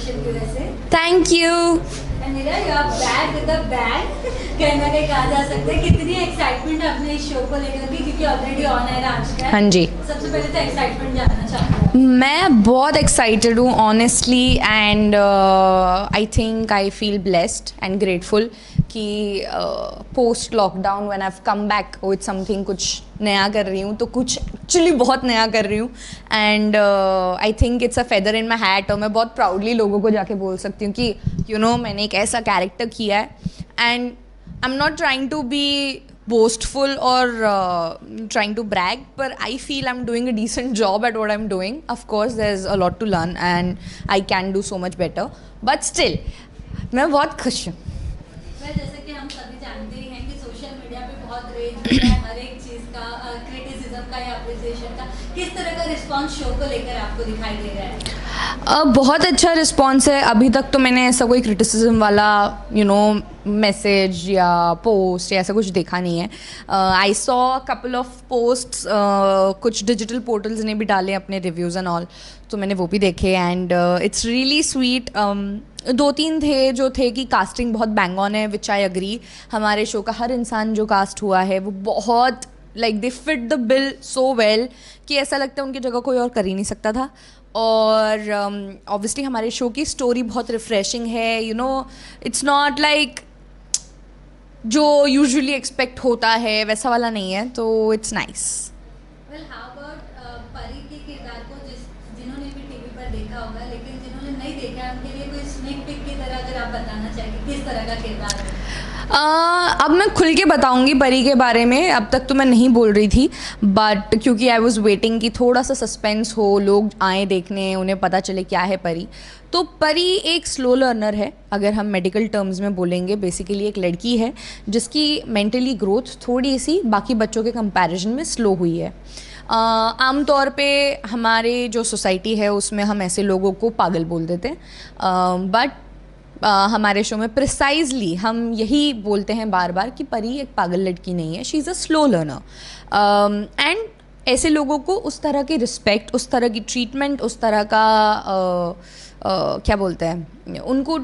Congratulation की वजह से। Thank you. Meera you are back with the bang, कहीं ना कहीं कहा जा सकता है। कितनी एक्साइटमेंट है अपने इस शो को लेकर के, क्योंकि ऑलरेडी ऑन एयर आ चुका है। हाँ जी। सबसे पहले तो एक्साइटमेंट जानना चाहूँगा। मैं बहुत एक्साइटेड हूँ honestly, and I think I feel blessed and grateful कि post lockdown when I have come back with something, कुछ नया कर रही हूँ, तो कुछ एक्चुअली बहुत नया कर रही हूँ। And I think it's a feather in my hat, और मैं बहुत प्राउडली लोगों को जाके बोल सकती हूँ कि मैंने एक ऐसा कैरेक्टर किया है। And I am not trying to be boastful or trying to brag, but I feel I'm doing a decent job at what I'm doing. Of course there's a lot to learn and I can do so much better, but still मैं बहुत खुश हूँ। जैसे कि हम सभी जानते ही हैं कि सोशल मीडिया पे बहुत रेज है हर एक चीज़ का, क्रिटिसिज्म का या अप्रिसिएशन का। किस तरह का रिस्पांस शो को लेकर आपको दिखाई दे रहा है? बहुत अच्छा रिस्पॉन्स है। अभी तक तो मैंने ऐसा कोई क्रिटिसिज्म वाला मैसेज या पोस्ट या ऐसा कुछ देखा नहीं है। I saw couple of posts, कुछ डिजिटल पोर्टल्स ने भी डाले अपने रिव्यूज़ एंड ऑल, तो मैंने वो भी देखे एंड इट्स रियली स्वीट। 2-3 थे कि कास्टिंग बहुत बैंग ऑन है, विच आई अग्री। हमारे शो का हर इंसान जो कास्ट हुआ है वो बहुत like they fit the bill so well कि ऐसा लगता है उनकी जगह कोई और कर ही नहीं सकता था। और ऑब्वियसली हमारे शो की स्टोरी बहुत रिफ्रेशिंग है, इट्स नॉट लाइक जो यूजुअली एक्सपेक्ट होता है वैसा वाला नहीं है, तो it's nice. Well how about परी के किरदार को, जिन्होंने भी टीवी पर देखा होगा, लेकिन जिन्होंने नहीं देखा है उनके लिए कोई स्नेक पिक की तरह अगर आप बताना चाहेंगे किस तरह का किरदार है? अब मैं खुल के बताऊंगी परी के बारे में, अब तक तो मैं नहीं बोल रही थी, बट क्योंकि आई वॉज वेटिंग कि थोड़ा सा सस्पेंस हो, लोग आए देखने, उन्हें पता चले क्या है परी। तो परी एक स्लो लर्नर है, अगर हम मेडिकल टर्म्स में बोलेंगे। बेसिकली एक लड़की है जिसकी मेंटली ग्रोथ थोड़ी सी बाकी बच्चों के कंपैरिजन में स्लो हुई है। आम तौर पे हमारे जो सोसाइटी है उसमें हम ऐसे लोगों को पागल बोल देते हैं, बट हमारे शो में प्रिसाइजली हम यही बोलते हैं बार बार कि परी एक पागल लड़की नहीं है, she is a slow learner. And ऐसे लोगों को उस तरह की रिस्पेक्ट, उस तरह की ट्रीटमेंट, उस तरह का क्या बोलते हैं, उनको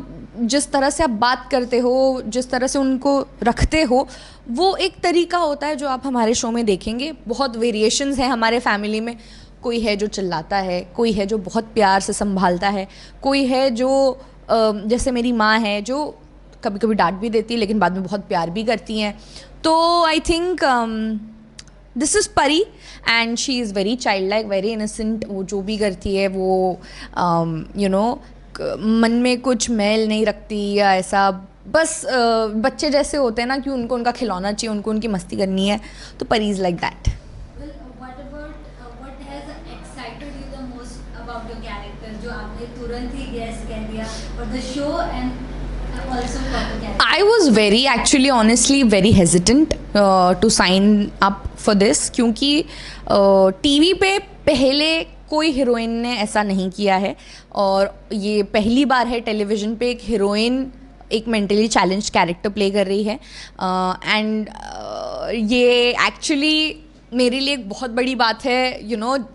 जिस तरह से आप बात करते हो, जिस तरह से उनको रखते हो, वो एक तरीका होता है जो आप हमारे शो में देखेंगे। बहुत वेरिएशंस हैं हमारे फैमिली में। कोई है जो चिल्लाता है, कोई है जो बहुत प्यार से संभालता है, कोई है जो जैसे मेरी माँ है जो कभी कभी डांट भी देती है लेकिन बाद में बहुत प्यार भी करती हैं। तो आई थिंक दिस इज़ परी and she is very child like, very innocent. वो जो भी करती है वो मन में कुछ मैल नहीं रखती या ऐसा, बस बच्चे जैसे होते हैं ना कि उनको उनका खिलौना चाहिए, उनको उनकी मस्ती करनी है, तो परी इज़ लाइक दैट। जो आपने तुरंत ही गैस कर दिया और the show and also for the character? I was very actually honestly very hesitant to sign up for this, क्योंकि टीवी पे पहले कोई हीरोइन ने ऐसा नहीं किया है और ये पहली बार है टेलीविज़न पे एक हीरोइन एक मेंटली चैलेंज कैरेक्टर प्ले कर रही है। एंड ये एक्चुअली मेरे लिए एक बहुत बड़ी बात है।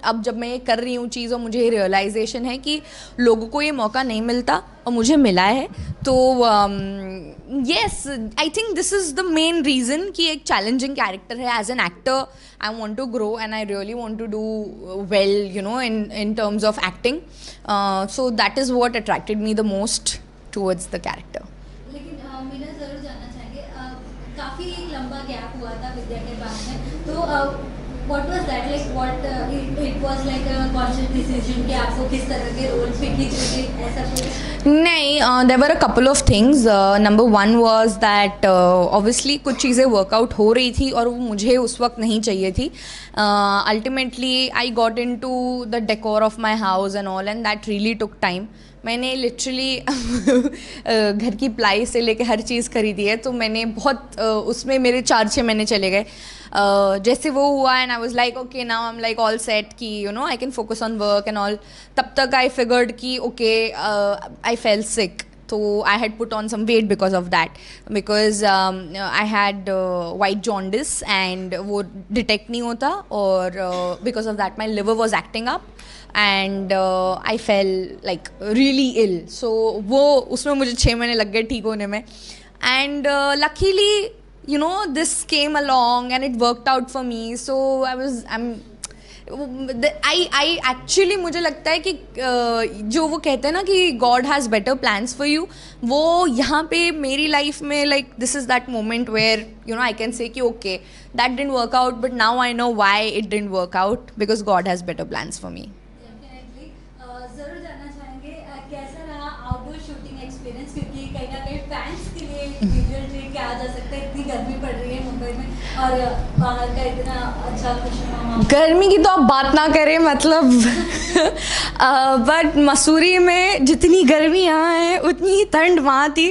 अब जब मैं ये कर रही हूँ चीज़ और मुझे रियलाइजेशन है कि लोगों को ये मौका नहीं मिलता और मुझे मिला है, तो yes I think this is the main reason कि एक चैलेंजिंग कैरेक्टर है। As an actor I want to grow and I really want to do well in terms of acting, so that is what attracted me the most towards the character. लेकिन मीना ज़रूर जानना चाहेंगे, काफ़ी लंबा gap हुआ था विद्या के बाद में, तो what was that like? What it was like a conscious decision कि आपको किस तरह के रोल पे खींचोगे, ऐसा कुछ? नहीं, there were a couple of things. Number one was that obviously कुछ चीज़ें वर्कआउट हो रही थी और वो मुझे उस वक्त नहीं चाहिए थी. Ultimately I got into the decor of my house and all, and that really took time. मैंने लिटरली घर की प्लाई से लेके हर चीज़ खरीदी है, तो मैंने बहुत उसमें मेरे 4-6 महीने चले गए. जैसे वो हुआ and I was like okay now I am like all set कि I can focus on work and all. तब तक आई फिगर्ड कि ओके आई फेल सिक, तो I had put on some weight because of that, because I had white jaundice and वो detect नहीं होता, और because of that my liver was acting up and I fell like really ill. So वो उसमें मुझे 6 महीने लग गए ठीक होने में. And luckily you know this came along and it worked out for me. So I actually मुझे लगता है कि जो वो कहते हैं ना कि God has better plans for you, वो यहाँ पे मेरी लाइफ में like this is that moment where you know I can say कि okay that didn't work out but now I know why it didn't work out, because God has better plans for me. Definitely. ज़रूर जानना चाहेंगे कैसा रहा outdoor shooting experience, क्योंकि कहीं ना कहीं फैंस के लिए विजुअल ट्रीट किया जा सकता है. इतनी गर्मी पड़ रही है मुंबई में और बाहर का इतना अच्छा खुशनुमा माहौल. गर्मी की तो आप बात ना करें, मतलब बट मसूरी में जितनी गर्मी यहाँ है उतनी ही ठंड वहाँ थी.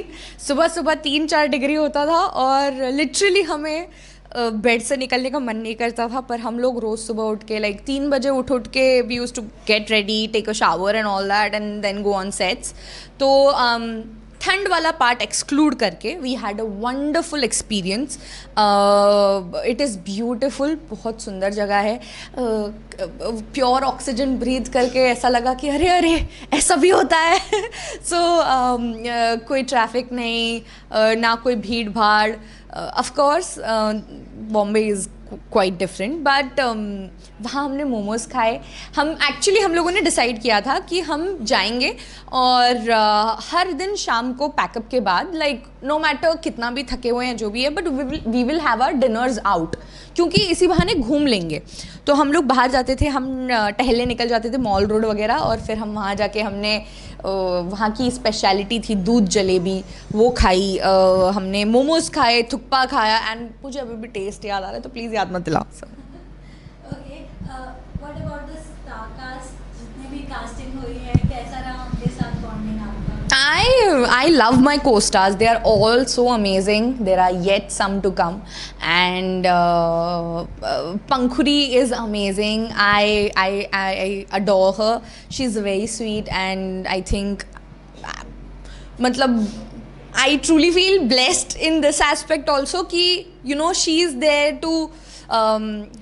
सुबह सुबह 3-4 डिग्री होता था और लिटरली हमें बेड से निकलने का मन नहीं करता था, पर हम लोग रोज़ सुबह उठ के लाइक 3 बजे उठ के we used to get ready, take a shower and all that and then go on sets. तो ठंड वाला पार्ट एक्सक्लूड करके we had a wonderful experience. It is beautiful, बहुत सुंदर जगह है. प्योर ऑक्सीजन ब्रीथ करके ऐसा लगा कि अरे अरे ऐसा भी होता है. सो कोई ट्रैफिक नहीं, ना कोई भीड़ भाड़. Of course Bombay is quite different, but वहाँ हमने मोमोज़ खाए. हम लोगों ने डिसाइड किया था कि हम जाएंगे और हर दिन शाम को पैकअप के बाद लाइक नो मैटर कितना भी थके हुए हैं जो भी है, but we will have our dinners out, क्योंकि इसी बहाने घूम लेंगे. तो हम लोग बाहर जाते थे, हम टहलने निकल जाते थे मॉल रोड वगैरह, और फिर हम वहाँ जाके हमने वहाँ की स्पेशलिटी थी दूध जलेबी, वो खाई. हमने मोमोज़ खाए, थुक्पा खाया, एंड मुझे अभी भी टेस्ट याद आ रहा है, तो प्लीज़ याद मत दिलाओ. Okay. What about the star cast, जितने भी कास्टिंग हुई है, कैसा रहा उनके साथ बॉन्डिंग आपका? I love my co-stars. They are all so amazing. There are yet some to come, and Pankhuri is amazing. I adore her. She's very sweet, and I think, मतलब I truly feel blessed in this aspect also कि you know she is there to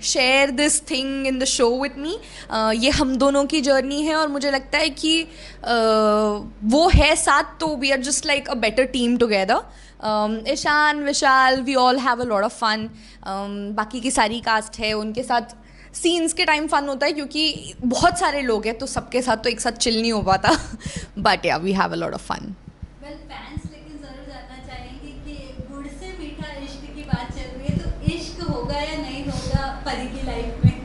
share this thing in the show with me. ये हम दोनों की journey है और मुझे लगता है कि वो है साथ, तो we are just like a better team together. Ishan, Vishal, we all have a lot of fun. बाकी की सारी कास्ट है, उनके साथ सीन्स के टाइम फन होता है क्योंकि बहुत सारे लोग हैं, तो सबके साथ तो एक साथ चिल नहीं हो पाता. But yeah we have a lot of fun. Well fans लेकिन ज़रूर जानना चाहेंगे कि गुड़ से मीठा इश्क की बात चल रही है, तो इश्क होगा या नहीं होगा परी की लाइफ में?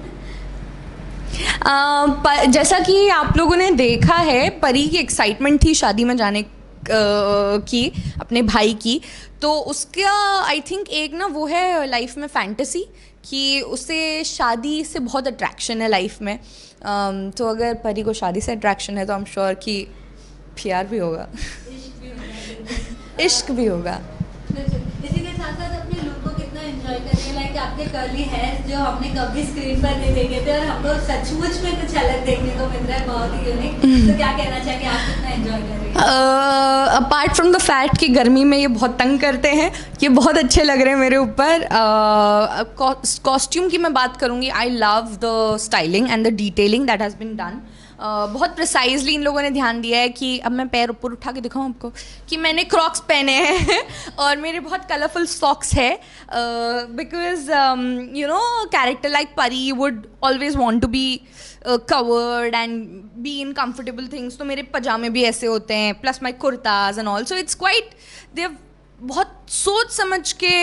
जैसा कि आप लोगों ने देखा है, परी की एक्साइटमेंट थी शादी में जाने की अपने भाई की, तो उसका आई थिंक एक ना वो है लाइफ में फैंटेसी कि उसे शादी से बहुत अट्रैक्शन है लाइफ में. तो अगर परी को शादी से अट्रैक्शन है तो आई एम श्योर कि प्यार भी होगा, इश्क भी होगा. इसी के साथ साथ अपने लुक को कितना एंजॉय कर रही है, लाइक आपके कर्ली हेयर जो हमने कभी स्क्रीन पर नहीं देखे थे और हम लोग सचमुच में कुछ अलग देखने को मिल रहा है, बहुत ही यूनिक. तो क्या कहना चाहेंगे, आप कितना एंजॉय कर रही हैं? अपार्ट फ्रॉम द फैक्ट कि गर्मी में ये बहुत तंग करते हैं, ये बहुत अच्छे लग रहे हैं मेरे ऊपर. कॉस्ट्यूम की मैं बात करूँगी, I love the styling and the detailing that has been done. बहुत प्रिसाइजली इन लोगों ने ध्यान दिया है कि अब मैं पैर ऊपर उठा के दिखाऊँ आपको कि मैंने क्रॉक्स पहने हैं और मेरे बहुत कलरफुल सॉक्स है, because you know character like Pari would always want to be covered and be in comfortable things. तो मेरे पजामे भी ऐसे होते हैं, plus my kurtas and all. So it's quite, they बहुत सोच समझ के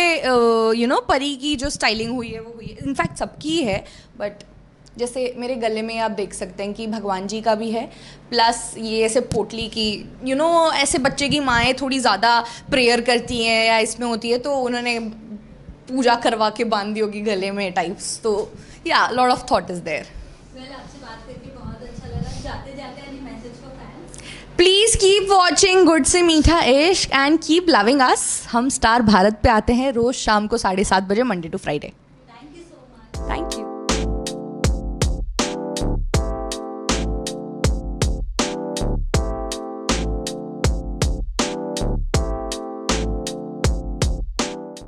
यू नो परी की जो स्टाइलिंग हुई है वो हुई है. इनफैक्ट सबकी है, बट जैसे मेरे गले में आप देख सकते हैं कि भगवान जी का भी है, प्लस ये ऐसे पोटली की यू नो ऐसे बच्चे की माएँ थोड़ी ज़्यादा प्रेयर करती हैं या इसमें होती है, तो उन्होंने पूजा करवा के बांध दी होगी गले में टाइप्स. तो yeah lot of thought is there. Well आपसे बात करके बहुत अच्छा लगा. जाते जाते any message for fans? Please keep watching Gud Se Meetha इश्क एंड कीप लविंग अस. हम स्टार भारत पे आते हैं रोज़ शाम को 7:30 बजे, मंडे टू फ्राइडे.